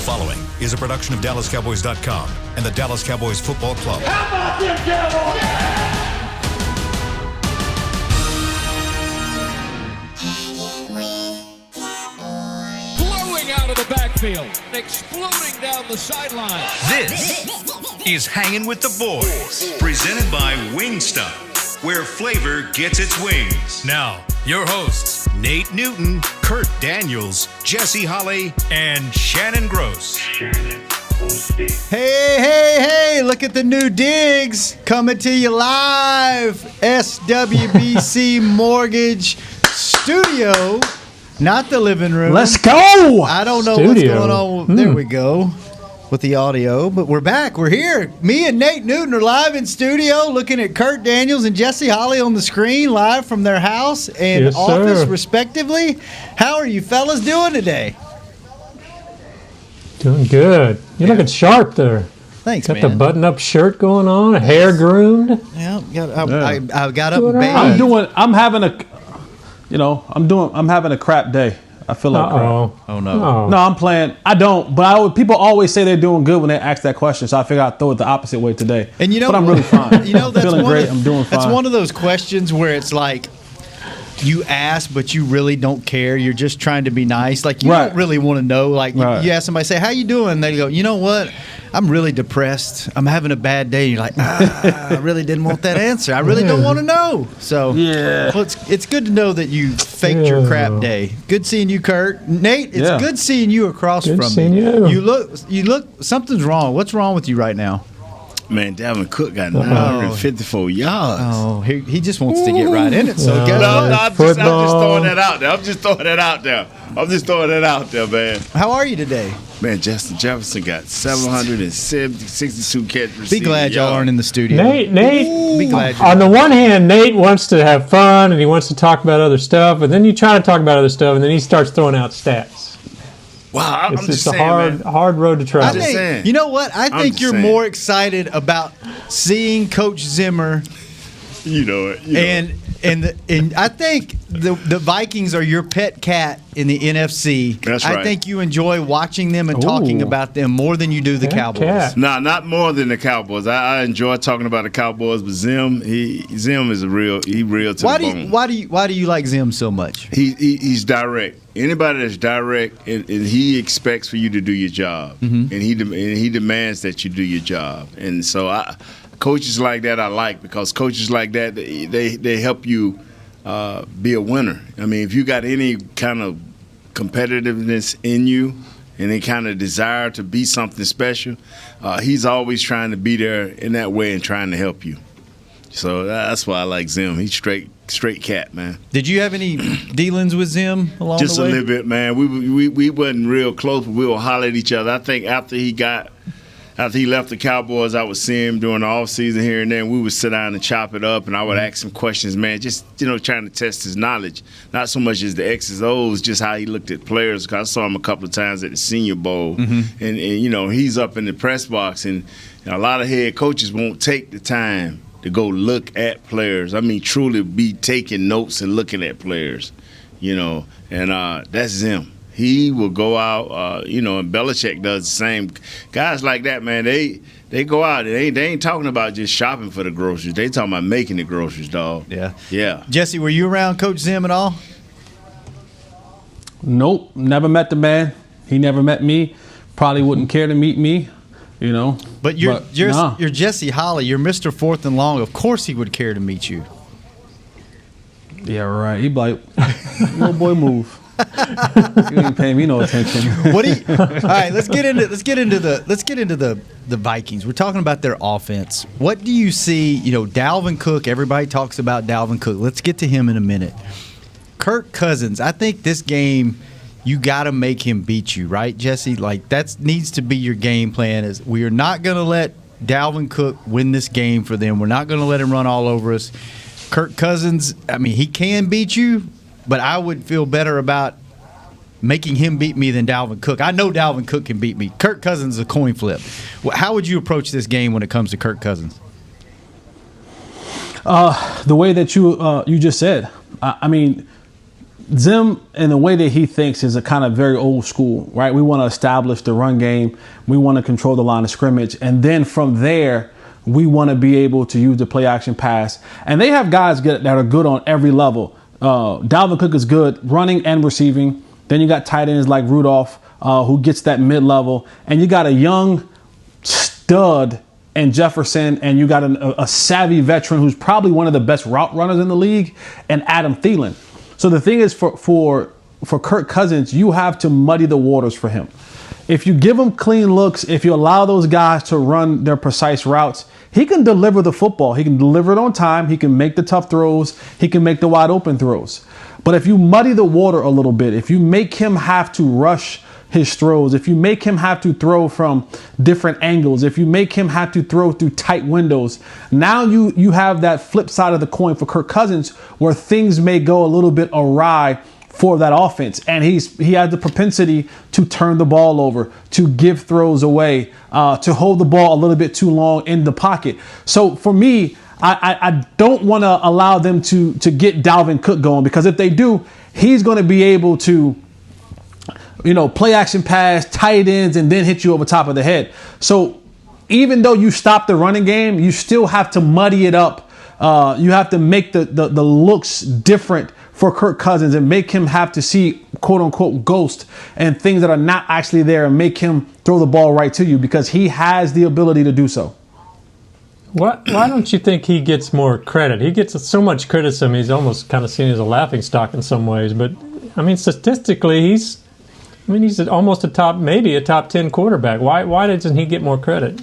following is a production of DallasCowboys.com and the Dallas Cowboys Football Club. How about them Cowboys? Blowing out of the backfield, exploding down the sideline. This is Hangin' with the Boys, presented by Wingstop, where flavor gets its wings. Now, your hosts, Nate Newton, Kurt Daniels, Jesse Holley, and Shannon Gross. Hey, look at the new Diggs coming to you live. SWBC Mortgage Studio, not the living room. Let's go. I don't know Studio. what's going on. There we go with the audio, but we're back. We're here. Me and Nate Newton are live in studio looking at Kurt Daniels and Jesse Holley on the screen live from their house and Yes, office, sir. respectively. How are you fellas doing today? Doing good. You're looking sharp there. Thanks, Got man. the button-up shirt going on, hair groomed. Yeah, I got up and Doing bathed. I'm having a crap day. I feel like crap. Oh, no. No, I'm playing. I don't, but people always say they're doing good when they ask that question, so I figure I'd throw it the opposite way today. And you know, but I'm really fine. You know, that's feeling one great. Of, I'm doing fine. That's one of those questions where it's like you ask, but you really don't care. You're just trying to be nice. Like you Right. don't really want to know. Like Right. you ask somebody, say, "How you doing?" And they go, "You know what? I'm really depressed. I'm having a bad day." And you're like, I really didn't want that answer. I really don't want to know. So Yeah. well, it's good to know that you faked your crap day. Good seeing you, Kurt. Nate, it's Yeah. good seeing you across Good from seeing me. you. You look. Something's wrong. What's wrong with you right now? Man, Dalvin Cook got 954 yards. Oh, he just wants to get right in it. So No. guess No, what? I'm just throwing that out there. I'm just throwing that out there, man. How are you today? Man, Justin Jefferson got 762 catches. Be glad y'all aren't in the studio. Nate, Be glad you're on the one hand, Nate wants to have fun and he wants to talk about other stuff, but then you try to talk about other stuff and then he starts throwing out stats. Wow, I'm It's just just a saying, hard road to I travel. just think, saying. you know what? I think just you're saying. more excited about seeing Coach Zimmer, man. You know it. and I think the Vikings are your pet cat in the NFC. That's I right. think you enjoy watching them and talking Ooh. about them more than you do the Pet Cowboys. cat. Nah, not more than the Cowboys. I enjoy talking about the Cowboys, but Zim is real to Why the do bone. why do you like Zim so much? He's direct. Anybody that's direct, and he expects for you to do your job, and he demands that you do your job. And so, coaches like that I like, because coaches like that they help you be a winner. I mean, if you got any kind of competitiveness in you and any kind of desire to be something special, he's always trying to be there in that way and trying to help you. So that's why I like Zim. He's straight cat, man. Did you have any dealings with Zim along Just the a way? little bit, man. We wasn't real close, but we would holler at each other. I think after he left the Cowboys, I would see him during the offseason here and there, and we would sit down and chop it up, and I would ask him questions, man, just, trying to test his knowledge. Not so much as the X's O's, just how he looked at players, because I saw him a couple of times at the Senior Bowl, and he's up in the press box, and a lot of head coaches won't take the time to go look at players. I mean, truly be taking notes and looking at players, and that's him. He will go out, and Belichick does the same. Guys like that, man, they go out. They ain't talking about just shopping for the groceries. They talking about making the groceries, dog. Yeah. Jesse, were you around Coach Zim at all? Nope, never met the man. He never met me. Probably wouldn't care to meet me. But you're nah. Jesse Holley. You're Mr. Fourth and Long. Of course he would care to meet you. Yeah, right. He'd be like, little boy, move. You ain't paying me no attention. All right, let's get into the Vikings. We're talking about their offense. What do you see? Dalvin Cook. Everybody talks about Dalvin Cook. Let's get to him in a minute. Kirk Cousins. I think this game, you got to make him beat you, right, Jesse? Like that needs to be your game plan. Is we are not going to let Dalvin Cook win this game for them. We're not going to let him run all over us. Kirk Cousins. I mean, he can beat you, but I would feel better about making him beat me than Dalvin Cook. I know Dalvin Cook can beat me. Kirk Cousins is a coin flip. How would you approach this game when it comes to Kirk Cousins? The way that you just said, I mean, Zim, in the way that he thinks, is a kind of very old school, right? We want to establish the run game. We want to control the line of scrimmage. And then from there, we want to be able to use the play action pass. And they have guys that are good on every level. Dalvin Cook is good running and receiving. Then you got tight ends like Rudolph, who gets that mid-level. And you got a young stud and Jefferson, and you got a savvy veteran who's probably one of the best route runners in the league, and Adam Thielen. So the thing is, for Kirk Cousins, you have to muddy the waters for him. If you give him clean looks, if you allow those guys to run their precise routes, he can deliver the football. He can deliver it on time. He can make the tough throws. He can make the wide open throws. But if you muddy the water a little bit, if you make him have to rush his throws, if you make him have to throw from different angles, if you make him have to throw through tight windows, now you have that flip side of the coin for Kirk Cousins where things may go a little bit awry for that offense. And he has the propensity to turn the ball over, to give throws away, to hold the ball a little bit too long in the pocket. So for me, I don't want to allow them to get Dalvin Cook going, because if they do, he's going to be able to play action pass, tight ends, and then hit you over top of the head. So even though you stop the running game, you still have to muddy it up. You have to make the looks different for Kirk Cousins and make him have to see quote unquote ghost and things that are not actually there, and make him throw the ball right to you, because he has the ability to do so. Why don't you think he gets more credit? He gets so much criticism. He's almost kind of seen as a laughingstock in some ways. But I mean, statistically, he's almost maybe a top 10 quarterback. Why doesn't he get more credit?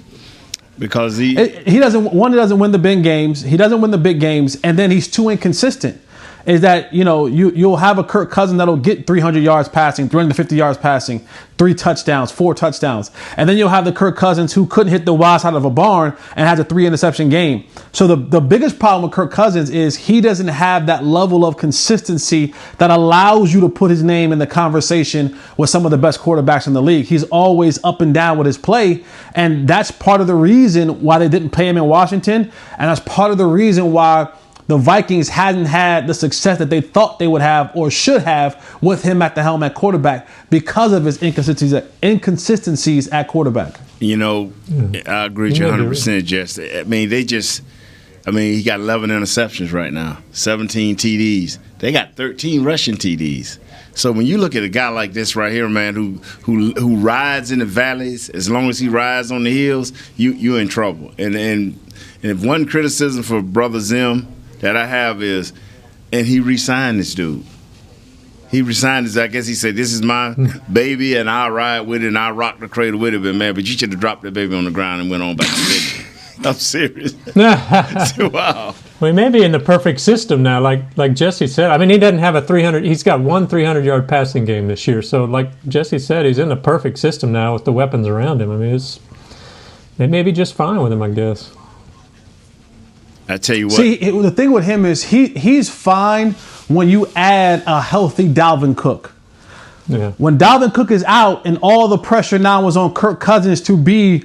Because he doesn't win the big games. He doesn't win the big games, and then he's too inconsistent. Is that you'll have a Kirk Cousins that'll get 300 yards passing, 350 yards passing, 3 touchdowns, 4 touchdowns, and then you'll have the Kirk Cousins who couldn't hit the wide side of a barn and has a 3 interception game. So the biggest problem with Kirk Cousins is he doesn't have that level of consistency that allows you to put his name in the conversation with some of the best quarterbacks in the league. He's always up and down with his play, and that's part of the reason why they didn't pay him in Washington, and that's part of the reason why the Vikings hadn't had the success that they thought they would have or should have with him at the helm at quarterback, because of his inconsistencies at quarterback. I agree with you 100%, Jess. He got 11 interceptions right now, 17 TDs. They got 13 rushing TDs. So when you look at a guy like this right here, man, who rides in the valleys, as long as he rides on the hills, you're in trouble. And if one criticism for Brother Zim that I have is, and he re-signed this dude. He re-signed this. I guess he said, this is my baby, and I'll ride with it, and I'll rock the cradle with it, man. But you should have dropped that baby on the ground and went on back to bed. I'm serious. Wow. Well, he may be in the perfect system now, like Jesse said. I mean, he doesn't have a 300. He's got one 300-yard passing game this year. So, like Jesse said, he's in the perfect system now with the weapons around him. I mean, they may be just fine with him, I guess. I tell you what. See, the thing with him is he's fine when you add a healthy Dalvin Cook. Yeah. When Dalvin Cook is out and all the pressure now is on Kirk Cousins to be,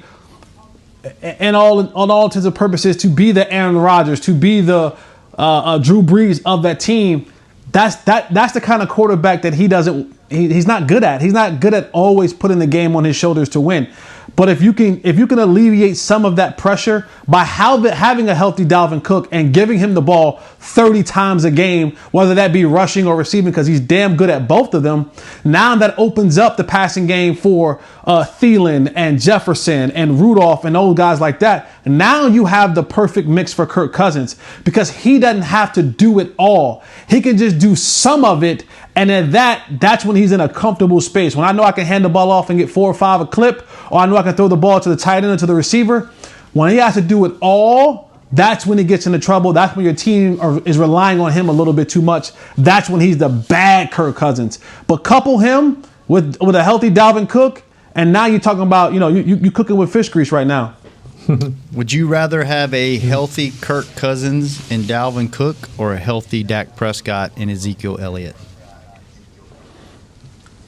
and on all intents and purposes, to be the Aaron Rodgers, to be the Drew Brees of that team, that's the kind of quarterback that he's not good at. He's not good at always putting the game on his shoulders to win. But if you can alleviate some of that pressure by having a healthy Dalvin Cook and giving him the ball 30 times a game, whether that be rushing or receiving, because he's damn good at both of them, now that opens up the passing game for Thielen and Jefferson and Rudolph and old guys like that. Now you have the perfect mix for Kirk Cousins, because he doesn't have to do it all. He can just do some of it, and at that's when he's in a comfortable space. When I know I can hand the ball off and get 4 or 5 a clip, or I know I can throw the ball to the tight end or to the receiver, when he has to do it all, that's when he gets into trouble. That's when your team is relying on him a little bit too much. That's when he's the bad Kirk Cousins. But couple him with a healthy Dalvin Cook, and now you're talking about, you cooking with fish grease right now. Would you rather have a healthy Kirk Cousins and Dalvin Cook, or a healthy Dak Prescott and Ezekiel Elliott?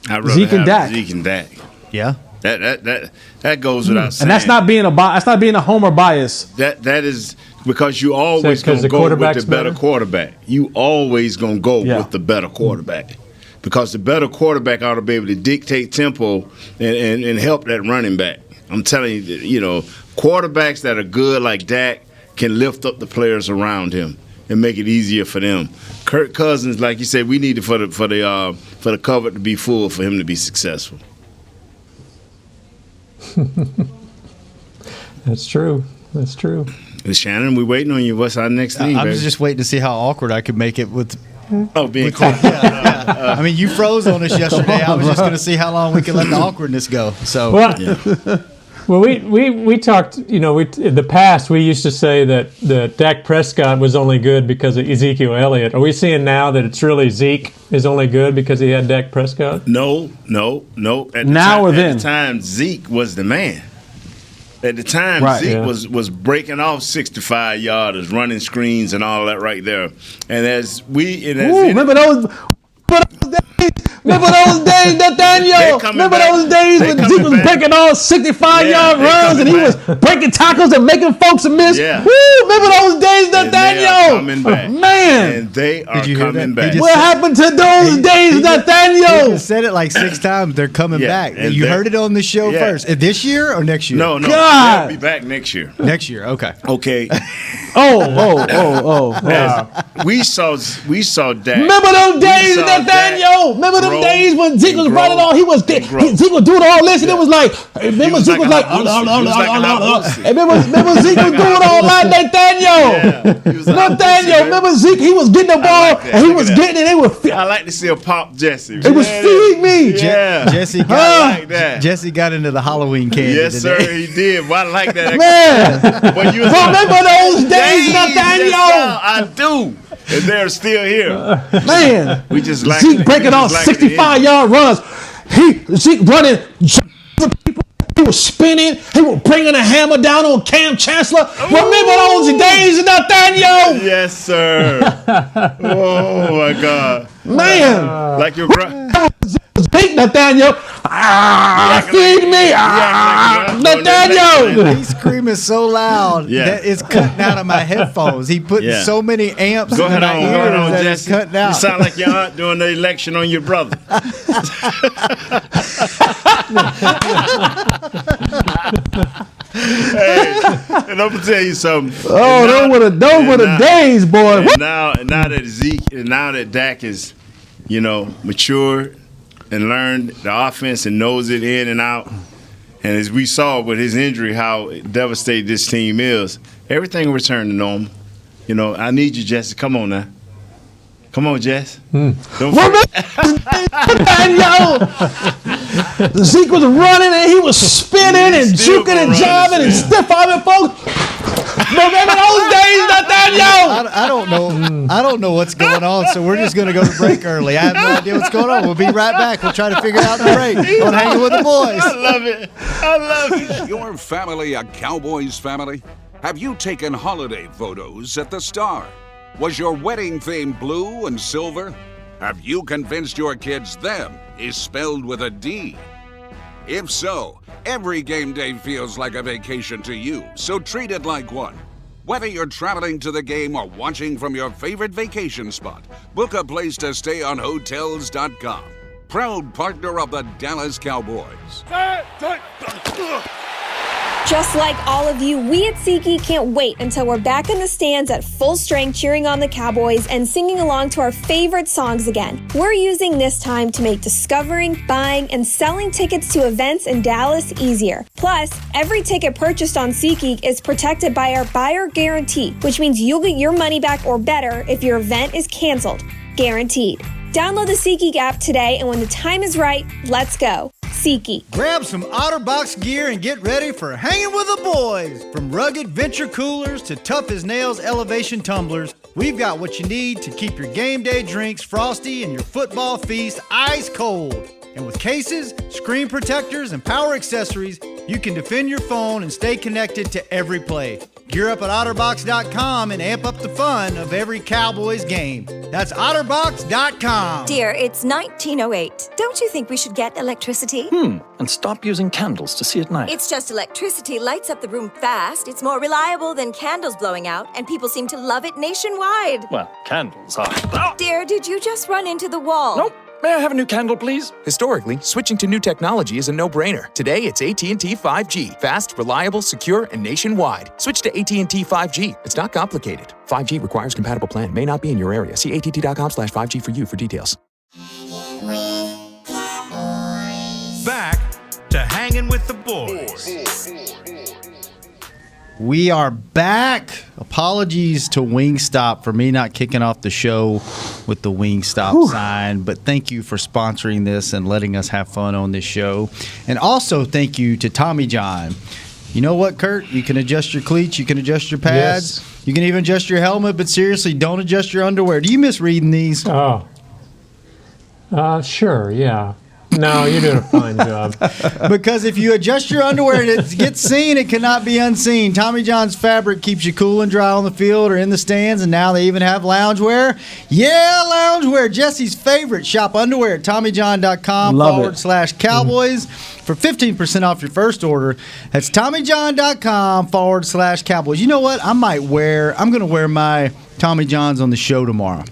I'd rather Zeke and have Dak. Zeke and Dak. Yeah. That goes without saying. And that's not being a homer bias. That is because you always So gonna the go with quarterback's the better better? quarterback. You always gonna go with the better quarterback. because the better quarterback ought to be able to dictate tempo and help that running back. I'm telling you, quarterbacks that are good like Dak can lift up the players around him and make it easier for them. Kirk Cousins, like you said, we need it for the cover to be full for him to be successful. That's true. Shannon, we're waiting on you. What's our next thing, I baby? was just waiting to see how awkward I could make it with. Being cool. I mean, you froze on us yesterday. I was just going to see how long we could let the awkwardness go. So, Well, we talked, in the past, we used to say that Dak Prescott was only good because of Ezekiel Elliott. Are we seeing now that it's really Zeke is only good because he had Dak Prescott? No. At the time, Zeke was the man. At the time, Zeke was breaking off 65-yarders, running screens and all that right there. And remember those days, Nathaniel? Remember those days when Zeke was breaking all 65-yard runs and he was breaking tackles and making folks miss? Yeah. Woo! Remember those days, Nathaniel? Coming back. Man. And they are coming back. What happened to those days, Nathaniel? You said it like 6 times. They're coming back. You heard it on the show first. This year or next year? No. God. They'll be back next year. Next year, okay. Okay. We saw Dak. Remember those days, Nathaniel? Remember them days when Zeke was running all? Zeke was doing all this, and it was like, remember Zeke was like, remember Zeke was doing all that, Nathaniel? Nathaniel, remember Zeke? He was getting the ball, and he was getting it. I like to see a pop Jesse. It was feed me. Jesse got into the Halloween candy. Yes, today. sir, he did. Well, I like that. Man, remember those days, Nathaniel? Yes, I do. And they're still here. Man, we just like Zeke breaking off 65-yard runs. Zeke running. He was spinning. He was bringing a hammer down on Cam Chancellor. Remember those days, Nathaniel? Yes, sir. Oh my God, man! Like your brother. Big Nathaniel. Feed me. Nathaniel. He's screaming so loud that it's cutting out of my headphones. He put so many amps in my ears that it's cutting out. You sound like your aunt doing the election on your brother. Hey, and I'm gonna tell you something. Those were the days, boy. And now that Zeke and now that Dak is, matured and learned the offense and knows it in and out. And as we saw with his injury, how devastated this team is, everything will return to normal. I need you, Jesse. Come on now. Come on, Jess. Zeke was running and he was spinning and juking and jiving and stiff-arming folks. Remember those days, Nathaniel? I don't know what's going on, so we're just going to go to break early. I have no idea what's going on. We'll be right back. We'll try to figure it out in the break on Hanging with the Boys. I love it. Is your family a Cowboys family? Have you taken holiday photos at the Star? Was your wedding theme blue and silver? Have you convinced your kids them is spelled with a D? If so, every game day feels like a vacation to you, so treat it like one. Whether you're traveling to the game or watching from your favorite vacation spot, book a place to stay on Hotels.com. Proud partner of the Dallas Cowboys. Just like all of you, we at SeatGeek can't wait until we're back in the stands at full strength cheering on the Cowboys and singing along to our favorite songs again. We're using this time to make discovering, buying, and selling tickets to events in Dallas easier. Plus, every ticket purchased on SeatGeek is protected by our buyer guarantee, which means you'll get your money back or better if your event is canceled. Guaranteed. Download the SeatGeek app today, and when the time is right, let's go. SeatGeek. Grab some OtterBox gear and get ready for Hanging with the Boys. From rugged venture coolers to tough as nails elevation tumblers, we've got what you need to keep your game day drinks frosty and your football feast ice cold. And with cases, screen protectors, and power accessories, you can defend your phone and stay connected to every play. Gear up at OtterBox.com and amp up the fun of every Cowboys game. That's OtterBox.com. Dear, it's 1908. Don't you think we should get electricity? And stop using candles to see at night. It's just electricity lights up the room fast. It's more reliable than candles blowing out, and people seem to love it nationwide. Well, candles are... Dear, did you just run into the wall? Nope. May I have a new candle, please? Historically, switching to new technology is a no-brainer. Today, it's AT&T 5G. Fast, reliable, secure, and nationwide. Switch to AT&T 5G. It's not complicated. 5G requires compatible plan. May not be in your area. See att.com/5G for you for details. Back to Hanging with the Boys. We are back. Apologies to Wingstop for me not kicking off the show with the Wingstop sign, but thank you for sponsoring this and letting us have fun on this show. And also thank you to Tommy John. You know what, Kurt? You can adjust your cleats, you can adjust your pads, you can even adjust your helmet, but seriously, don't adjust your underwear. Do you miss reading these? Oh. Sure, yeah. No, you're doing a fine job. Because if you adjust your underwear and it gets seen, it cannot be unseen. Tommy John's fabric keeps you cool and dry on the field or in the stands, and now they even have loungewear. Yeah, loungewear, Jesse's favorite. Shop underwear at TommyJohn.com/Cowboys for 15% off your first order. That's TommyJohn.com/Cowboys. You know what? I'm going to wear my Tommy Johns on the show tomorrow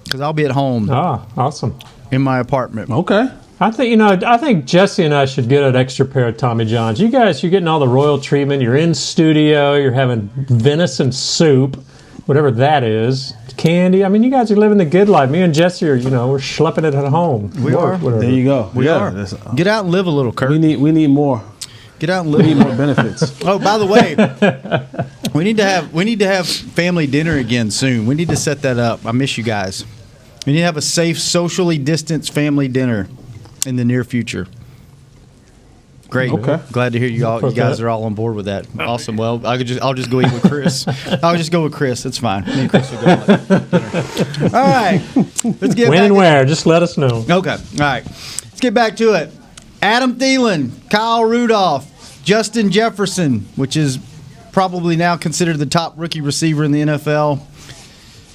because I'll be at home. Ah, awesome. In my apartment. Okay. I think Jesse and I should get an extra pair of Tommy Johns. You guys, you're getting all the royal treatment. You're in studio. You're having venison soup, whatever that is, candy. I mean, you guys are living the good life. Me and Jesse are, we're schlepping it at home. We are. There you go. We are. Get out and live a little, Kirk. We need more. Get out and live. We need more benefits. Oh, by the way, we need to have family dinner again soon. We need to set that up. I miss you guys. We need to have a safe, socially distanced family dinner in the near future. Great. Okay. Glad to hear you guys are all on board with that. Awesome. Well, I'll just go eat with Chris. I'll just go with Chris. It's fine. Me and Chris will go on dinner. All right. Let's get when and where. Just let us know. Okay. All right. Let's get back to it. Adam Thielen, Kyle Rudolph, Justin Jefferson, which is probably now considered the top rookie receiver in the NFL.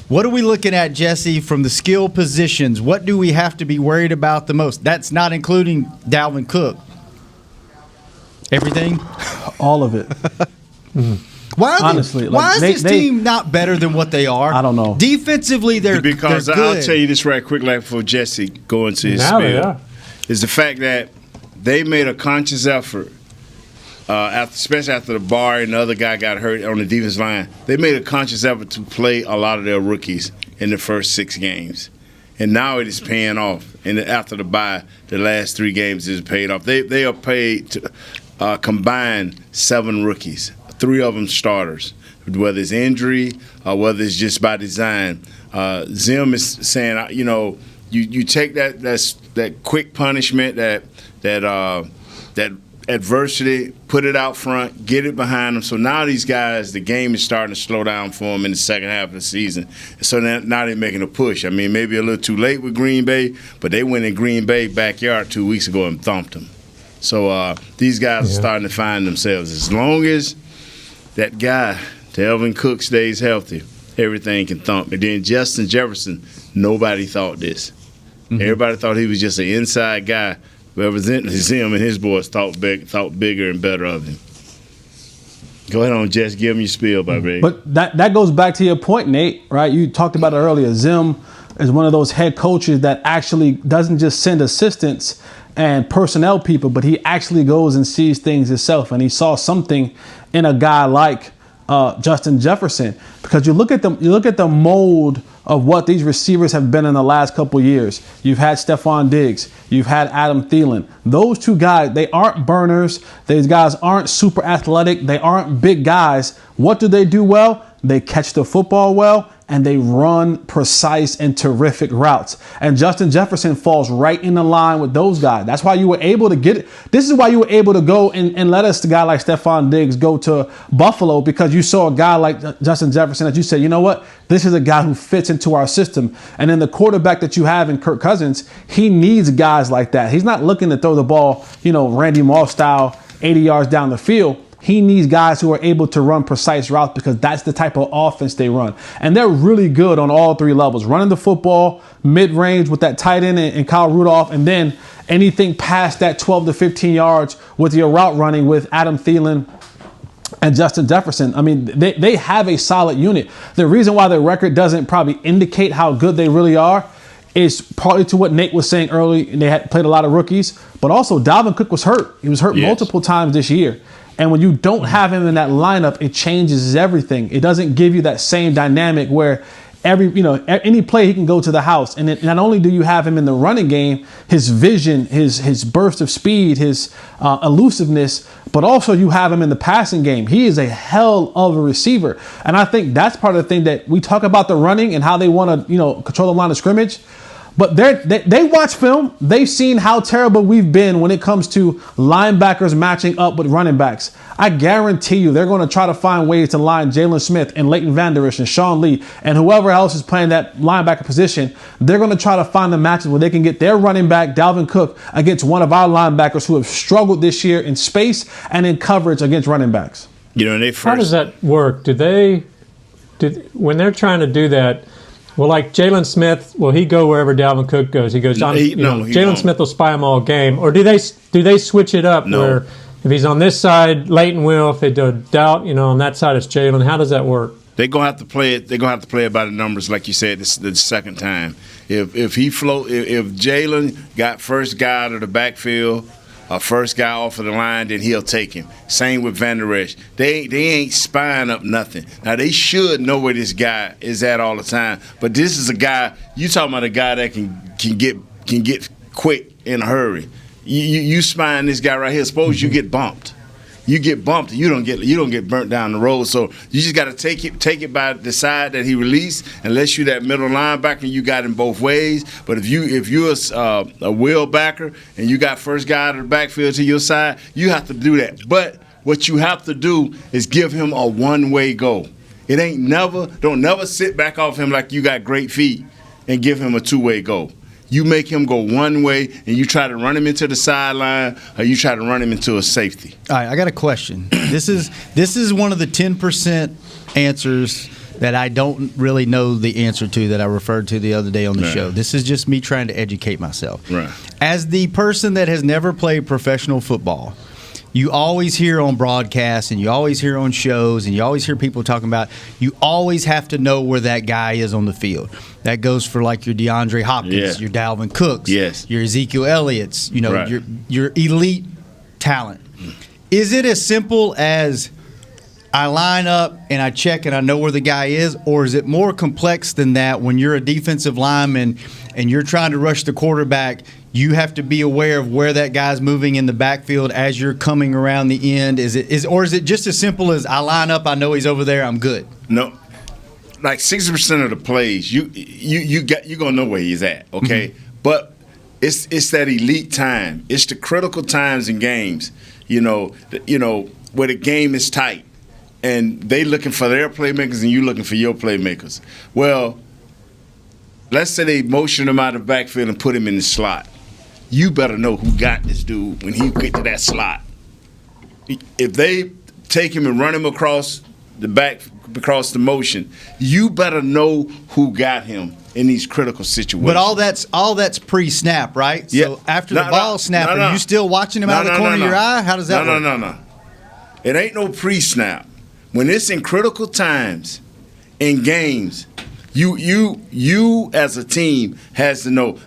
What are we looking at, Jesse, from the skill positions? What do we have to be worried about the most? That's not including Dalvin Cook. Everything? All of it. Why is this team not better than what they are? I don't know. Defensively, they're good. I'll tell you this right quick, like before Jesse go into his spiel, is the fact that they made a conscious effort, especially after the Bar and the other guy got hurt on the defense line. They made a conscious effort to play a lot of their rookies in the first 6 games. And now it is paying off. And after the bye, the last 3 games is paid off. They are paid to combined 7 rookies, 3 of them starters, whether it's injury or whether it's just by design. Zim is saying, you take that quick punishment, that adversity, put it out front, get it behind them. So now these guys, the game is starting to slow down for them in the second half of the season. So now they're making a push. I mean, maybe a little too late with Green Bay, but they went in Green Bay backyard 2 weeks ago and thumped them. So these guys are starting to find themselves. As long as that guy, Dalvin Cook, stays healthy, everything can thump. And then Justin Jefferson, nobody thought this. Mm-hmm. Everybody thought he was just an inside guy. Representing him and his boys thought bigger and better of him. Go ahead on, Jess. Give him your spiel, baby. But that goes back to your point, Nate, right? You talked about it earlier. Zim is one of those head coaches that actually doesn't just send assistants and personnel people, but he actually goes and sees things himself. And he saw something in a guy like Justin Jefferson, because you look at the mold of what these receivers have been in the last couple years. You've had Trevon Diggs, you've had Adam Thielen. Those 2 guys, they aren't burners. These guys aren't super athletic. They aren't big guys. What do they do well? They catch the football well, and they run precise and terrific routes. And Justin Jefferson falls right in the line with those guys. That's why you were able to get it. This is why you were able to go and let us, the guy like Trevon Diggs, go to Buffalo, because you saw a guy like Justin Jefferson that you said, you know what? This is a guy who fits into our system. And then the quarterback that you have in Kirk Cousins, he needs guys like that. He's not looking to throw the ball, Randy Moss style, 80 yards down the field. He needs guys who are able to run precise routes, because that's the type of offense they run. And they're really good on all 3 levels. Running the football, mid-range with that tight end and Kyle Rudolph, and then anything past that 12 to 15 yards with your route running with Adam Thielen and Justin Jefferson. I mean, they have a solid unit. The reason why their record doesn't probably indicate how good they really are is partly to what Nate was saying early, and they had played a lot of rookies, but also Dalvin Cook was hurt. He was hurt multiple times this year. And when you don't have him in that lineup, it changes everything. It doesn't give you that same dynamic where any play he can go to the house. And then not only do you have him in the running game, his vision, his burst of speed, his elusiveness, but also you have him in the passing game. He is a hell of a receiver. And I think that's part of the thing that we talk about the running and how they want to, control the line of scrimmage. But they watch film. They've seen how terrible we've been when it comes to linebackers matching up with running backs. I guarantee you they're going to try to find ways to line Jalen Smith and Leighton Vander Esch and Sean Lee and whoever else is playing that linebacker position. They're going to try to find the matches where they can get their running back, Dalvin Cook, against one of our linebackers who have struggled this year in space and in coverage against running backs. How does that work? When they're trying to do that, well, like Jalen Smith, will he go wherever Dalvin Cook goes? He goes. Jalen Smith will spy him all game, or do they switch it up where if he's on this side, Leighton will. If they do doubt, on that side it's Jalen. How does that work? They're gonna have to play it. They're gonna have to play it by the numbers, like you said. This the second time. If Jalen got first guy out of the backfield, first guy off of the line, then he'll take him. Same with Vander Esch. They ain't spying up nothing. Now, they should know where this guy is at all the time. But this is a guy, you talking about a guy that can get quick in a hurry. You spying this guy right here. Suppose you get bumped. You get bumped, you don't get burnt down the road. So you just got to take it by the side that he released. Unless you're that middle linebacker, you got him both ways. But if you're a wheel backer and you got first guy out of the backfield to your side, you have to do that. But what you have to do is give him a one-way go. It ain't don't never sit back off him like you got great feet and give him a two-way go. You make him go one way, and you try to run him into the sideline, or you try to run him into a safety. All right, I got a question. This is one of the 10% answers that I don't really know the answer to that I referred to the other day on the show. This is just me trying to educate myself. Right. As the person that has never played professional football, you always hear on broadcasts and you always hear on shows and you always hear people talking about you always have to know where that guy is on the field. That goes for like your DeAndre Hopkins, your Dalvin Cooks, your Ezekiel Elliott's, your elite talent. Is it as simple as I line up and I check and I know where the guy is, or is it more complex than that? When you're a defensive lineman and you're trying to rush the quarterback, you have to be aware of where that guy's moving in the backfield as you're coming around the end. Is it just as simple as I line up, I know he's over there, I'm good? No. Like 60% of the plays, you're gonna know where he's at, okay? Mm-hmm. But it's that elite time. It's the critical times in games, where the game is tight. And they looking for their playmakers and you looking for your playmakers. Well, let's say they motion him out of the backfield and put him in the slot. You better know who got this dude when he get to that slot. If they take him and run him across the motion, you better know who got him in these critical situations. But all that's pre-snap, right? Yeah. So after the ball snap, are you still watching him out of the corner of your eye? How does that work? No. It ain't no pre-snap. When it's in critical times in games, you as a team has to know.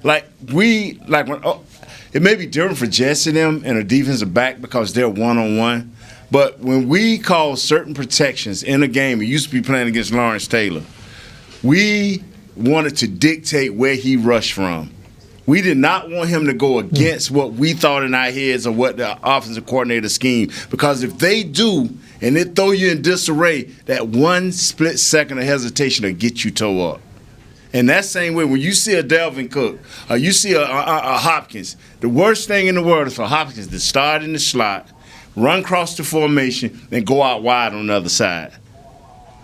It may be different for Jesse them and a defensive back because they're one-on-one. But when we call certain protections in a game, we used to be playing against Lawrence Taylor, we wanted to dictate where he rushed from. We did not want him to go against what we thought in our heads or what the offensive coordinator scheme. Because if they do, and they throw you in disarray, that one split second of hesitation will get you toe up. And that same way, when you see a Dalvin Cook or you see a Hopkins, the worst thing in the world is for Hopkins to start in the slot, run across the formation, and go out wide on the other side.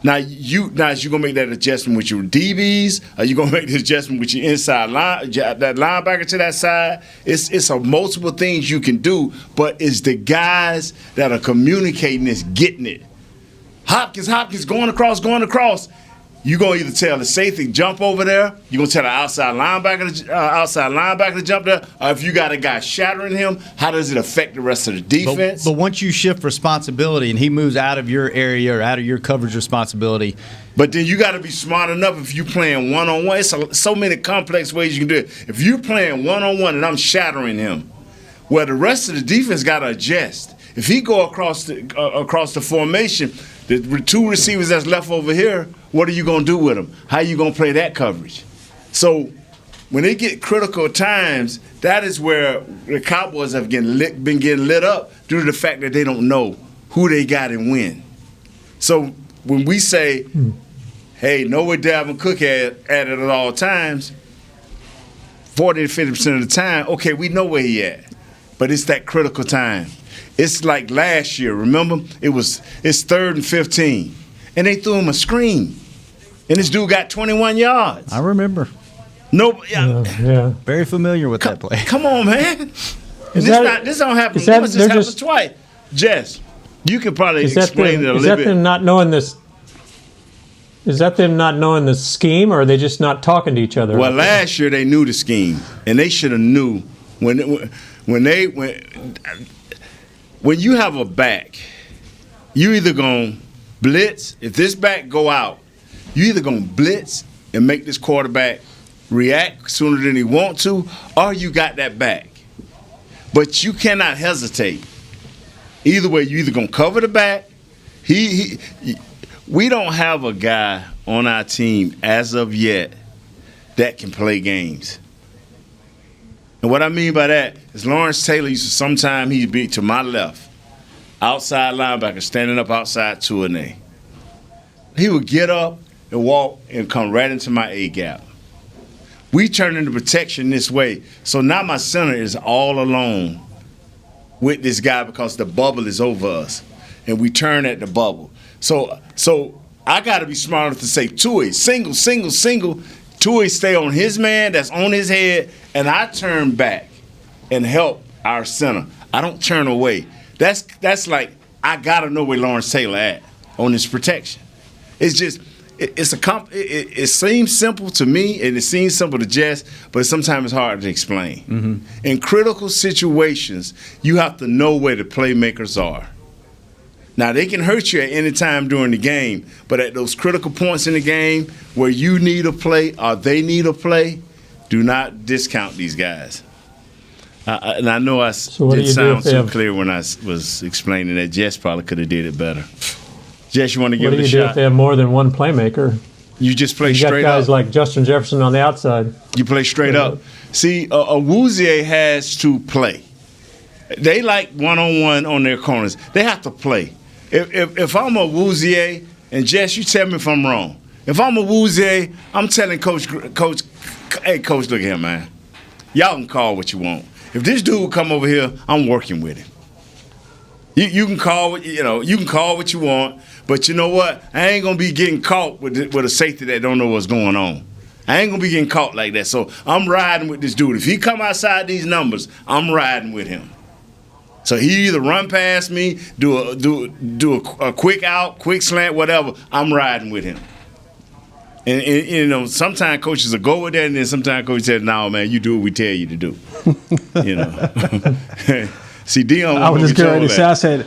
Now you're gonna make that adjustment with your DBs, or you gonna make the adjustment with your inside line, that linebacker to that side. It's a multiple things you can do, but it's the guys that are communicating this getting it. Hopkins going across. you're going to either tell the safety jump over there, you're going to tell the outside linebacker to jump there, or if you got a guy shattering him, how does it affect the rest of the defense? But once you shift responsibility and he moves out of your area or out of your coverage responsibility. But then you got to be smart enough if you're playing one-on-one. It's so many complex ways you can do it. If you're playing one-on-one and I'm shattering him, well, the rest of the defense got to adjust. If he go across the formation, the two receivers that's left over here, what are you going to do with them? How are you going to play that coverage? So when they get critical times, that is where the Cowboys have been getting lit up due to the fact that they don't know who they got and when. So when we say, hey, know where Dalvin Cook at it at all times, 40 to 50% of the time, okay, we know where he at. But it's that critical time. It's like last year, remember? It's 3rd and 15. And they threw him a screen. And this dude got 21 yards. I remember. No, yeah. Very familiar with that play. Come on, man. This don't happen once, this happens twice. Jess, you could probably explain it a little bit. Is that them not knowing this? Is that them not knowing the scheme, or are they just not talking to each other? Well, last year they knew the scheme, and they should have knew when you have a back, you either gonna blitz. If this back go out, you either gonna blitz and make this quarterback react sooner than he want to, or you got that back. But you cannot hesitate. Either way, you either gonna cover the back. We don't have a guy on our team as of yet that can play games. And what I mean by that is Lawrence Taylor used to sometimes he'd be to my left, outside linebacker, standing up outside 2-A. He would get up and walk and come right into my A-gap. We turn into protection this way. So now my center is all alone with this guy because the bubble is over us. And we turn at the bubble. So I got to be smart enough to say, Tui, single. Tui stay on his man that's on his head, and I turn back and help our center. I don't turn away. That's like I got to know where Lawrence Taylor at on his protection. It's just it seems simple to me, and it seems simple to Jess, but sometimes it's hard to explain. Mm-hmm. In critical situations, you have to know where the playmakers are. Now, they can hurt you at any time during the game, but at those critical points in the game where you need a play or they need a play, do not discount these guys. And I know I didn't sound too clear when I was explaining that. Jess probably could have did it better. Jess, you want to give it a shot? What do you do if they have more than one playmaker? You just play straight up. You got guys like Justin Jefferson on the outside. You play straight up. See, Awuzie has to play. They like one-on-one on their corners. They have to play. If I'm a Awuzie, and Jess, you tell me if I'm wrong. If I'm a Awuzie, I'm telling Coach, hey, Coach, look at him, man. Y'all can call what you want. If this dude come over here, I'm working with him. You can call what you want, but you know what? I ain't gonna be getting caught with a safety that don't know what's going on. I ain't gonna be getting caught like that. So I'm riding with this dude. If he come outside these numbers, I'm riding with him. So he either run past me, do a quick out, quick slant, whatever. I'm riding with him. And you know, sometimes coaches will go with that, and then sometimes coaches say, "No, man, you do what we tell you to do." You know. See, Dion. I was just getting ready to say. I said,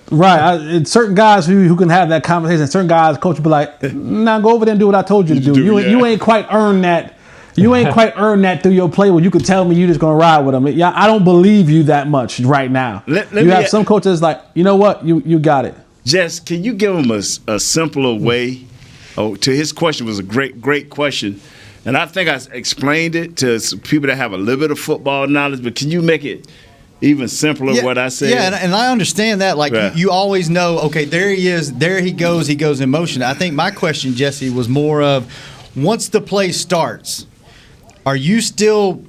right. Certain guys who can have that conversation. Certain guys, coach will be like, "Nah, go over there and do what I told you to do. You ain't quite earned that." You ain't quite earned that through your play where you could tell me you just going to ride with them. Yeah, I don't believe you that much right now. You have some coaches like, you know what? You got it. Jess, can you give him a simpler way? Oh, to his question was a great question. And I think I explained it to people that have a little bit of football knowledge, but can you make it even simpler what I said? Yeah, and I understand that. Like, right. you always know, okay, there he is, there he goes in motion. I think my question, Jesse, was more of once the play starts, are you still,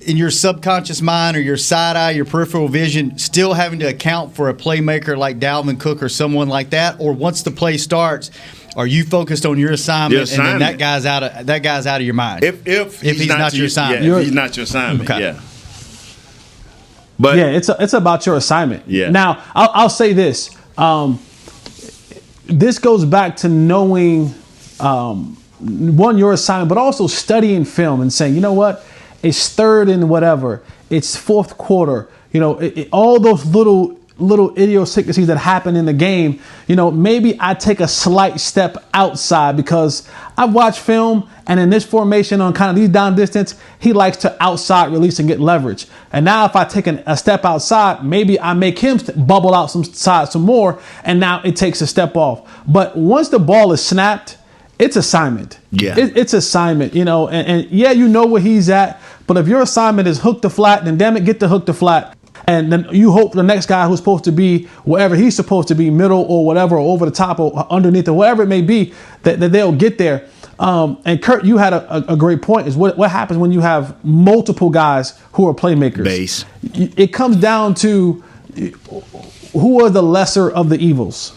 in your subconscious mind or your side eye, your peripheral vision, still having to account for a playmaker like Dalvin Cook or someone like that? Or once the play starts, are you focused on your assignment, and then that guy's out of your mind? If he's not your assignment. Yeah, if he's not your assignment, okay. Yeah. But yeah, it's about your assignment. Yeah. Now, I'll say this. This goes back to knowing one, your assignment, but also studying film and saying, you know what, it's third and whatever, it's fourth quarter, all those little idiosyncrasies that happen in the game, maybe I take a slight step outside because I've watched film, and in this formation on kind of these down distance, he likes to outside release and get leverage. And now if I take a step outside, maybe I make him bubble out some more, and now it takes a step off. But once the ball is snapped, it's assignment. Yeah. It's assignment, and yeah, where he's at, but if your assignment is hook to flat, then damn it, get the hook to flat. And then you hope the next guy who's supposed to be wherever he's supposed to be, middle or whatever, or over the top or underneath or whatever it may be, that they'll get there. And Kurt, you had a great point, is what happens when you have multiple guys who are playmakers. Base. It comes down to who are the lesser of the evils,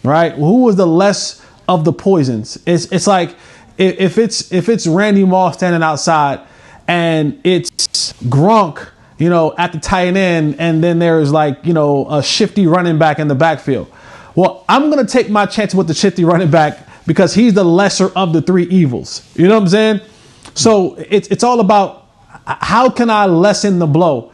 right? Who is the less of the poisons? It's like if it's Randy Moss standing outside and it's Gronk, at the tight end, and then there's a shifty running back in the backfield. Well, I'm going to take my chance with the shifty running back because he's the lesser of the three evils. You know what I'm saying? So it's all about how can I lessen the blow?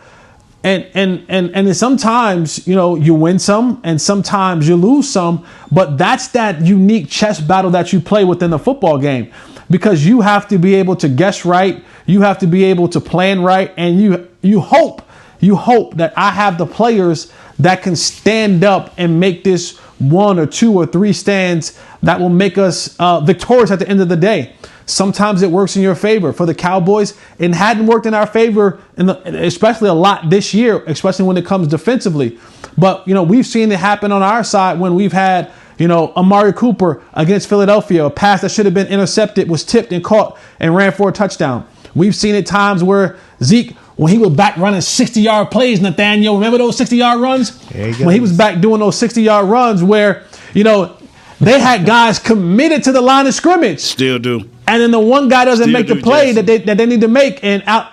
And sometimes, you win some and sometimes you lose some, but that's that unique chess battle that you play within the football game, because you have to be able to guess right. You have to be able to plan right. And you hope that I have the players that can stand up and make this 1 or 2 or 3 stands that will make us victorious at the end of the day. Sometimes it works in your favor. For the Cowboys, it hadn't worked in our favor, especially a lot this year, especially when it comes defensively. But, we've seen it happen on our side when we've had, Amari Cooper against Philadelphia, a pass that should have been intercepted was tipped and caught and ran for a touchdown. We've seen it times where Zeke, when he was back running 60-yard plays, Nathaniel, remember those 60-yard runs? When he was back doing those 60-yard runs where, they had guys committed to the line of scrimmage. Still do. And then the one guy doesn't make the play that they need to make, and out.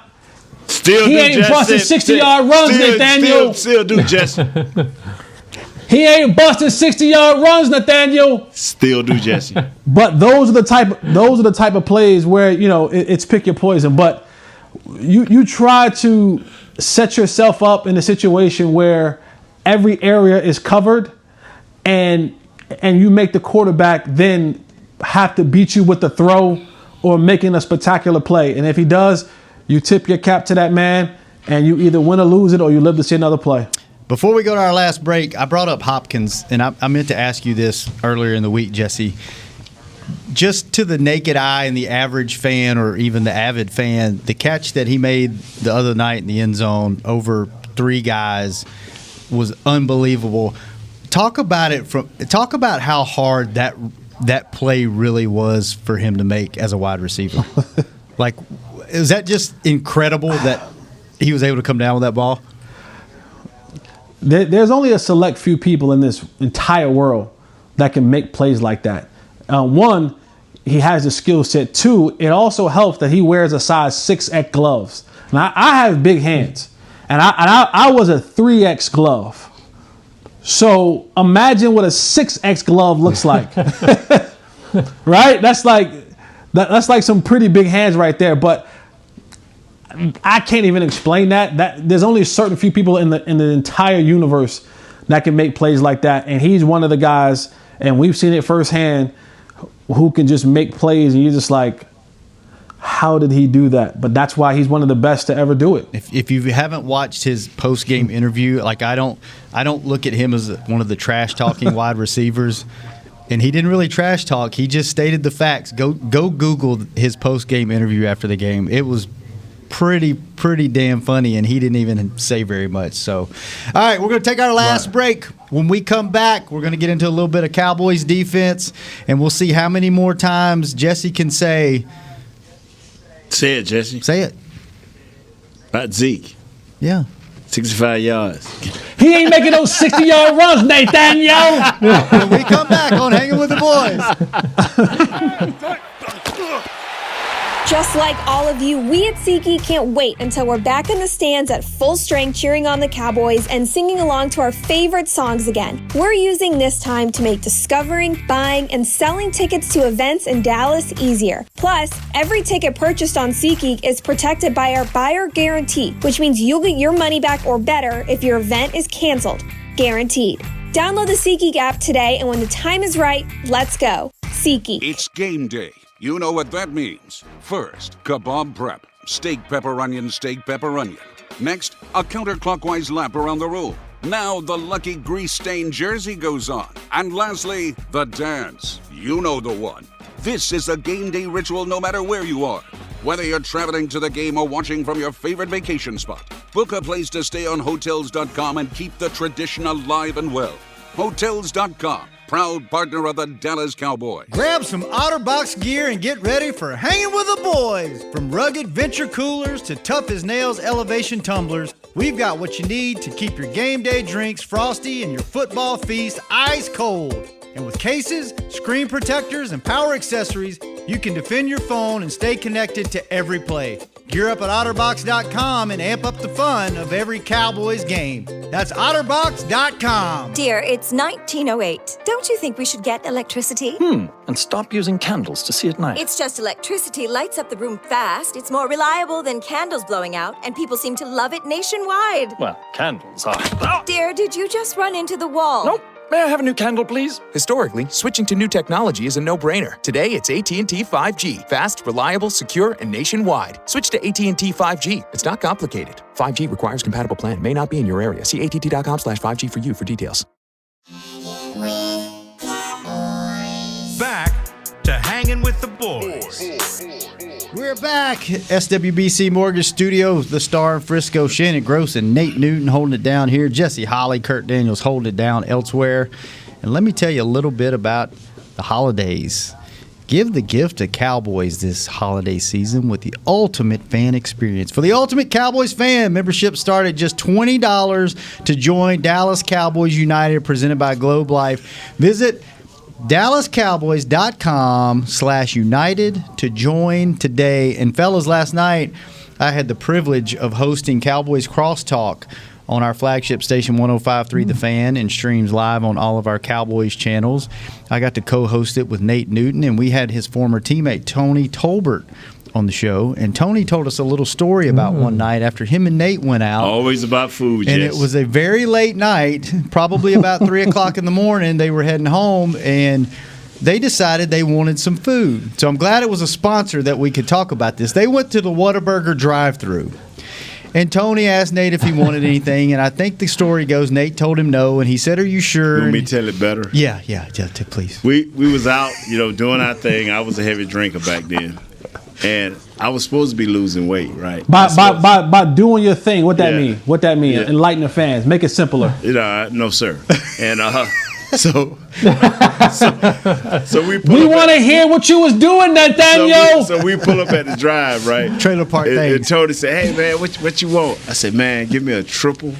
Still he do. Ain't busted 60-yard runs, Nathaniel. Still do, Jesse. He ain't busted 60-yard runs, Nathaniel. Still do, Jesse. But those are the type of plays where it's pick your poison. But you try to set yourself up in a situation where every area is covered, and you make the quarterback then have to beat you with the throw or making a spectacular play. And if he does, you tip your cap to that man, and you either win or lose it, or you live to see another play. Before we go to our last break, I brought up Hopkins, and I meant to ask you this earlier in the week, Jesse. Just to the naked eye and the average fan or even the avid fan, the catch that he made the other night in the end zone over 3 guys was unbelievable. Talk about how hard that play really was for him to make as a wide receiver. Is that just incredible that he was able to come down with that ball? There's only a select few people in this entire world that can make plays like that. One, he has the skill set. 2, it also helps that he wears a size 6X gloves. Now, I have big hands, and I was a 3X glove. So imagine what a 6X glove looks like, right? That's like some pretty big hands right there. But I can't even explain that. There's only a certain few people in the entire universe that can make plays like that, and he's one of the guys. And we've seen it firsthand, who can just make plays, and you're just like, how did he do that? But that's why he's one of the best to ever do it. If you haven't watched his post-game interview, I don't look at him as one of the trash-talking wide receivers. And he didn't really trash talk. He just stated the facts. Go Google his post-game interview after the game. It was pretty damn funny, and he didn't even say very much. So, all right, we're going to take our last break. When we come back, we're going to get into a little bit of Cowboys defense, and we'll see how many more times Jesse can say it, Jesse. Say it. About Zeke. Yeah. 65 yards. He ain't making those 60-yard runs, Nathaniel. When we come back on Hanging with the Boys. Just like all of you, we at SeatGeek can't wait until we're back in the stands at full strength cheering on the Cowboys and singing along to our favorite songs again. We're using this time to make discovering, buying, and selling tickets to events in Dallas easier. Plus, every ticket purchased on SeatGeek is protected by our buyer guarantee, which means you'll get your money back or better if your event is canceled. Guaranteed. Download the SeatGeek app today, and when the time is right, let's go. SeatGeek. It's game day. You know what that means. First, kebab prep. Steak, pepper, onion, steak, pepper, onion. Next, a counterclockwise lap around the room. Now the lucky grease-stained jersey goes on. And lastly, the dance. You know the one. This is a game day ritual no matter where you are. Whether you're traveling to the game or watching from your favorite vacation spot, book a place to stay on Hotels.com and keep the tradition alive and well. Hotels.com. Proud partner of the Dallas Cowboys. Grab some OtterBox gear and get ready for hanging with the boys. From rugged venture coolers to tough as nails elevation tumblers, we've got what you need to keep your game day drinks frosty and your football feast ice cold. And with cases, screen protectors, and power accessories, you can defend your phone and stay connected to every play. Gear up at OtterBox.com and amp up the fun of every Cowboys game. That's OtterBox.com. Dear, it's 1908. Don't you think we should get electricity? And stop using candles to see at night. It's just electricity lights up the room fast. It's more reliable than candles blowing out, and people seem to love it nationwide. Well, candles are... Dear, did you just run into the wall? Nope. May I have a new candle, please? Historically, switching to new technology is a no-brainer. Today, it's AT&T 5G. Fast, reliable, secure, and nationwide. Switch to AT&T 5G. It's not complicated. 5G requires compatible plan. May not be in your area. See att.com/5G for you for details. Back to Hanging with the Boys. We're back. SWBC Mortgage Studio, the Star in Frisco, Shannon Gross and Nate Newton holding it down here. Jesse Holly, Kurt Daniels holding it down elsewhere. And let me tell you a little bit about the holidays. Give the gift to Cowboys this holiday season with the ultimate fan experience. For the ultimate Cowboys fan, membership start at just $20 to join Dallas Cowboys United, presented by Globe Life. Visit DallasCowboys.com/United to join today. And fellas, last night I had the privilege of hosting Cowboys Crosstalk on our flagship station 105.3 The Fan, and streams live on all of our Cowboys channels. I got to co-host it with Nate Newton, and we had his former teammate Tony Tolbert on the show. And Tony told us a little story about one night after him and Nate went out. Always about food, and yes. It was a very late night, probably about 3 o'clock in the morning. They were heading home, and they decided they wanted some food. So I'm glad it was a sponsor that we could talk about this. They went to the Whataburger drive-thru. And Tony asked Nate if he wanted anything, and I think the story goes Nate told him no, and he said, "Are you sure?" You want me to tell it better? Yeah, please. We was out, doing our thing. I was a heavy drinker back then, and I was supposed to be losing weight, right? By doing your thing, what that Yeah. mean? What that mean? Yeah. Enlighten the fans. Make it simpler. No, sir. And so we want to hear what you was doing, Nathaniel. So we pull up at the drive, right? Trailer park and thing. Tony said, "Hey man, what you want?" I said, "Man, give me a triple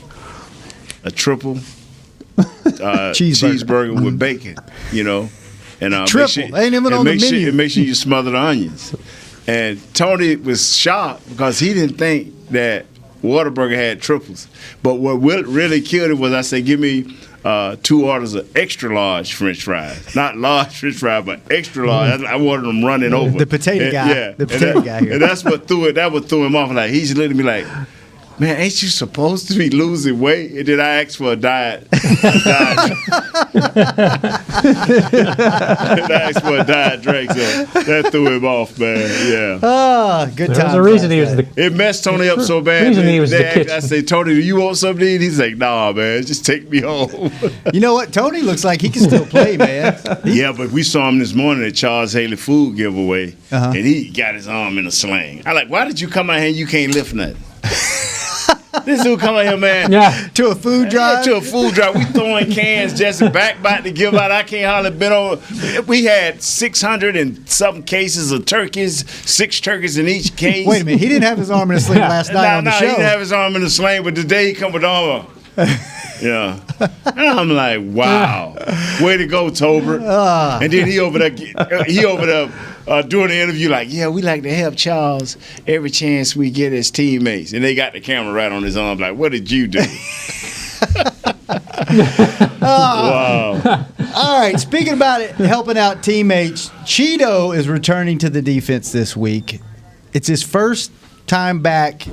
cheeseburger with bacon, and Triple. Ain't even on the menu. Make sure you smother the onions." And Tony was shocked because he didn't think that Whataburger had triples. But what really killed it was I said, "Give me 2 orders of extra large French fries, not large French fries, but extra large." I wanted them running over. The potato guy. Yeah, The potato guy here. And that's what threw him off. Like he's looking at me like, "Man, ain't you supposed to be losing weight?" And then I asked for a diet. And I asked for a diet drink, so that threw him off, man. Yeah. Good time. There's a reason he was the. It messed Tony up so bad. Reason he was the kitchen. I said, "Tony, do you want something to eat?" He's like, "Nah, man, just take me home." You know what? Tony looks like he can still play, man. Yeah, but we saw him this morning at Charles Haley food giveaway, and he got his arm in a sling. I like, why did you come out here and you can't lift nothing? This dude come out here, man. Yeah. To a food drive? To a food drive. We throwing cans, Jesse, back to give out. I can't hardly been on. We had 600 and something cases of turkeys, 6 turkeys in each case. Wait a minute. He didn't have his arm in a sling last night on the show. He didn't have his arm in a sling, but today he come with armor. Yeah. And I'm like, wow. Way to go, Tolbert. And then he over there doing the interview like, yeah, we like to help Charles every chance we get as teammates. And they got the camera right on his arm like, what did you do? Wow. All right, speaking about it, helping out teammates, Cheeto is returning to the defense this week. It's his first time back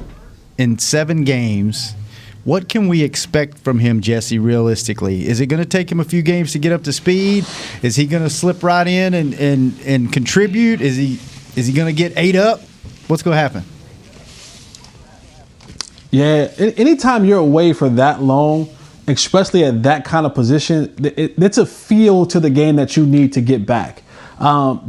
in 7 games. What can we expect from him, Jesse, realistically? Is it going to take him a few games to get up to speed? Is he going to slip right in and contribute? Is he going to get 8 up? What's going to happen? Yeah, anytime you're away for that long, especially at that kind of position, it's a feel to the game that you need to get back.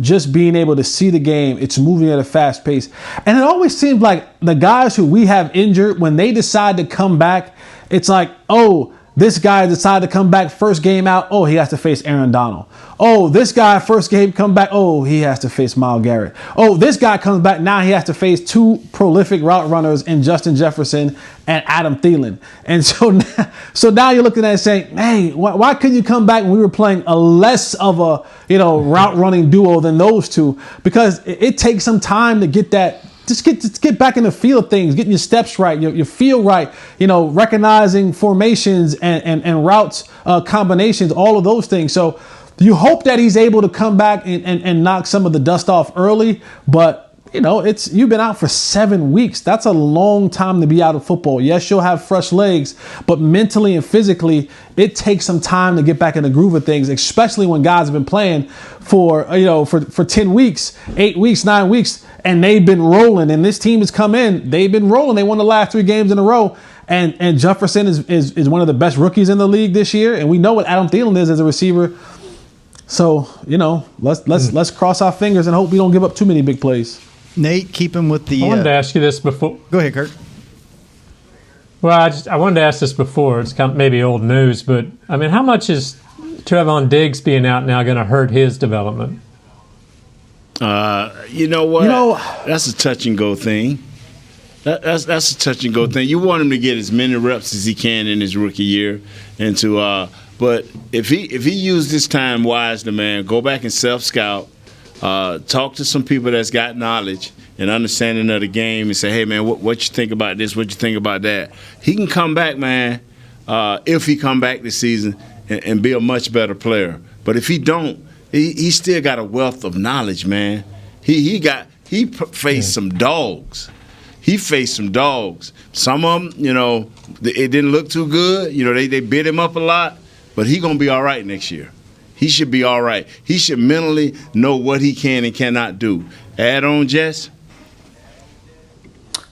Just being able to see the game, it's moving at a fast pace. And it always seems like the guys who we have injured, when they decide to come back, it's like, oh, this guy decided to come back first game out. Oh, he has to face Aaron Donald. Oh, this guy first game come back. Oh, he has to face Myles Garrett. Oh, this guy comes back. Now he has to face 2 prolific route runners in Justin Jefferson and Adam Thielen. And so now you're looking at it saying, hey, why couldn't you come back when we were playing a less of a route running duo than those two? Because it takes some time to get that. Just get back in the feel of things, getting your steps right, your feel right, recognizing formations and routes, combinations, all of those things. So you hope that he's able to come back and knock some of the dust off early. But, you've been out for 7 weeks. That's a long time to be out of football. Yes, you'll have fresh legs, but mentally and physically, it takes some time to get back in the groove of things, especially when guys have been playing for 10 weeks, 8 weeks, 9 weeks, and they've been rolling. And this team has come in, they've been rolling. They won the last 3 games in a row. And Jefferson is one of the best rookies in the league this year. And we know what Adam Thielen is as a receiver. So, let's cross our fingers and hope we don't give up too many big plays. Nate, keep him with the... I wanted to ask you this before. Go ahead, Kirk. Well, I wanted to ask this before. It's kind of maybe old news, but, how much is Trevon Diggs being out now going to hurt his development? You know what? That's a touch and go thing. That's a touch and go thing. You want him to get as many reps as he can in his rookie year, but if he used this time wisely, man, go back and self-scout, talk to some people that's got knowledge and understanding of the game, and say, hey, man, what you think about this? What you think about that? He can come back, man, if he come back this season and be a much better player. But if he don't, he still got a wealth of knowledge, man. He faced some dogs. He faced some dogs. Some of them, it didn't look too good. They bit him up a lot. But he going to be all right next year. He should be all right. He should mentally know what he can and cannot do. Add on, Jess?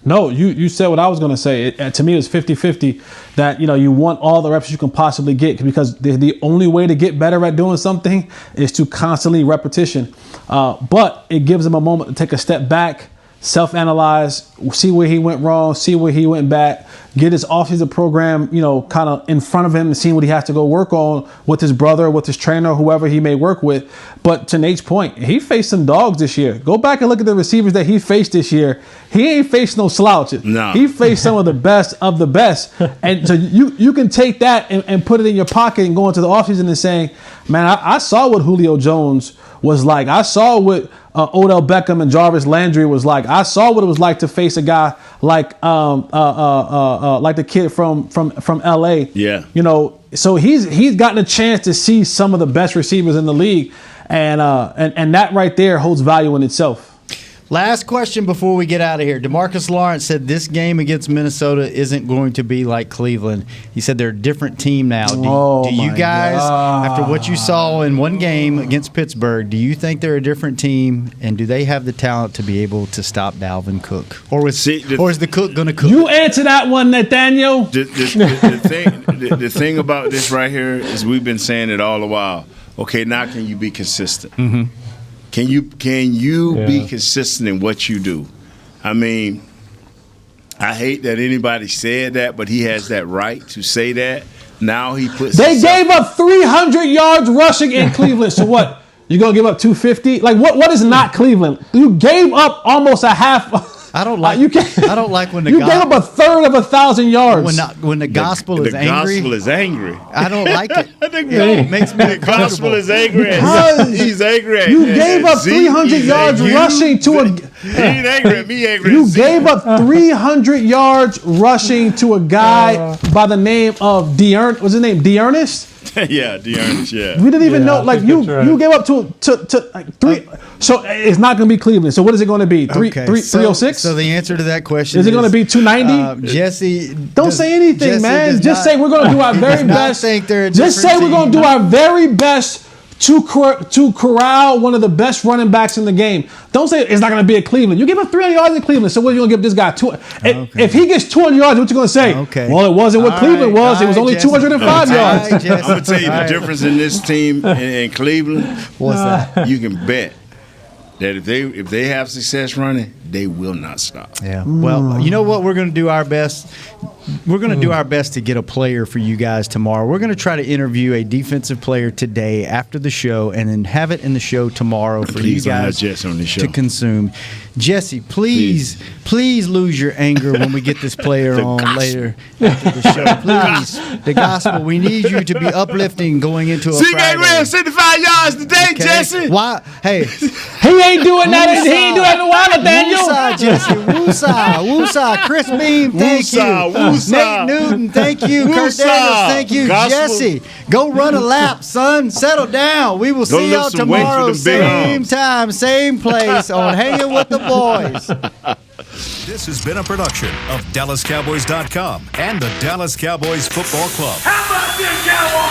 No, you said what I was going to say. To me, it was 50-50 that, you want all the reps you can possibly get, because the only way to get better at doing something is to constantly repetition. But it gives him a moment to take a step back, self-analyze, see where he went wrong, see where he went back, get his offseason program, kind of in front of him and see what he has to go work on with his brother, with his trainer, whoever he may work with. But to Nate's point, he faced some dogs this year. Go back and look at the receivers that he faced this year. He ain't faced no slouches. No. He faced some of the best of the best. And so you can take that and put it in your pocket and go into the offseason and saying, man, I saw what Julio Jones was like. I saw what Odell Beckham and Jarvis Landry was like. I saw what it was like to face a guy like the kid from LA. Yeah. So he's gotten a chance to see some of the best receivers in the league, and that right there holds value in itself. Last question before we get out of here. DeMarcus Lawrence said this game against Minnesota isn't going to be like Cleveland. He said they're a different team now. Do you guys, after what you saw in one game against Pittsburgh, do you think they're a different team, and do they have the talent to be able to stop Dalvin Cook? Or is the Cook going to cook? You answer that one, Nathaniel. The thing about this right here is we've been saying it all a while. Okay, now can you be consistent? Mm-hmm. Can you be consistent in what you do? I hate that anybody said that, but he has that right to say that. Now he puts. They gave up 300 yards rushing in Cleveland. So what? You gonna give up 250? Like what is not Cleveland? You gave up almost a half I don't like. I don't like when the you gave up a third of 1,000 yards. When the gospel is angry. The gospel is angry. I don't like it. It makes me the gospel is angry. He's angry. You gave up 300 yards rushing to a. He ain't angry at me. Angry. You gave up 300 yards rushing to a guy by the name of What's his name? Dearness. Yeah, Dearness. Yeah. We didn't even know. Like you gave up to like 3. So it's not going to be Cleveland. So what is it going to be? 306. So the answer to that question is it going to be 290? Jesse, don't say anything, Jesse man. Just say we're going to do our very best. Just say we're going to do our very best to corral one of the best running backs in the game. Don't say it's not going to be at Cleveland. You give him 300 yards in Cleveland, so what are you going to give this guy? If he gets 200 yards, what you going to say? Well, it wasn't what Cleveland was. It was only 205 yards. I'm going to tell you the difference in this team in Cleveland. What's that? You can bet that if they have success running, they will not stop. Yeah. Well, you know what? We're going to do our best. We're going to do our best to get a player for you guys tomorrow. We're going to try to interview a defensive player today after the show and then have it in the show tomorrow for you guys to consume. Jesse, please lose your anger when we get this player on later after the show. Please. The gospel. We need you to be uplifting going into a Zeke Friday. ran 75 yards today, Jesse. Why? Hey. He ain't doing that. He ain't doing that in a while, Nathaniel. Woosah, Jesse. Woosah. Chris Beam, thank you. Nate Newton, thank you. Kirk Daniels, thank you. Jesse, go run a lap, son. Settle down. We will see y'all tomorrow, same time, same place on Hanging with the Boys. This has been a production of DallasCowboys.com and the Dallas Cowboys Football Club. How about this, Cowboys?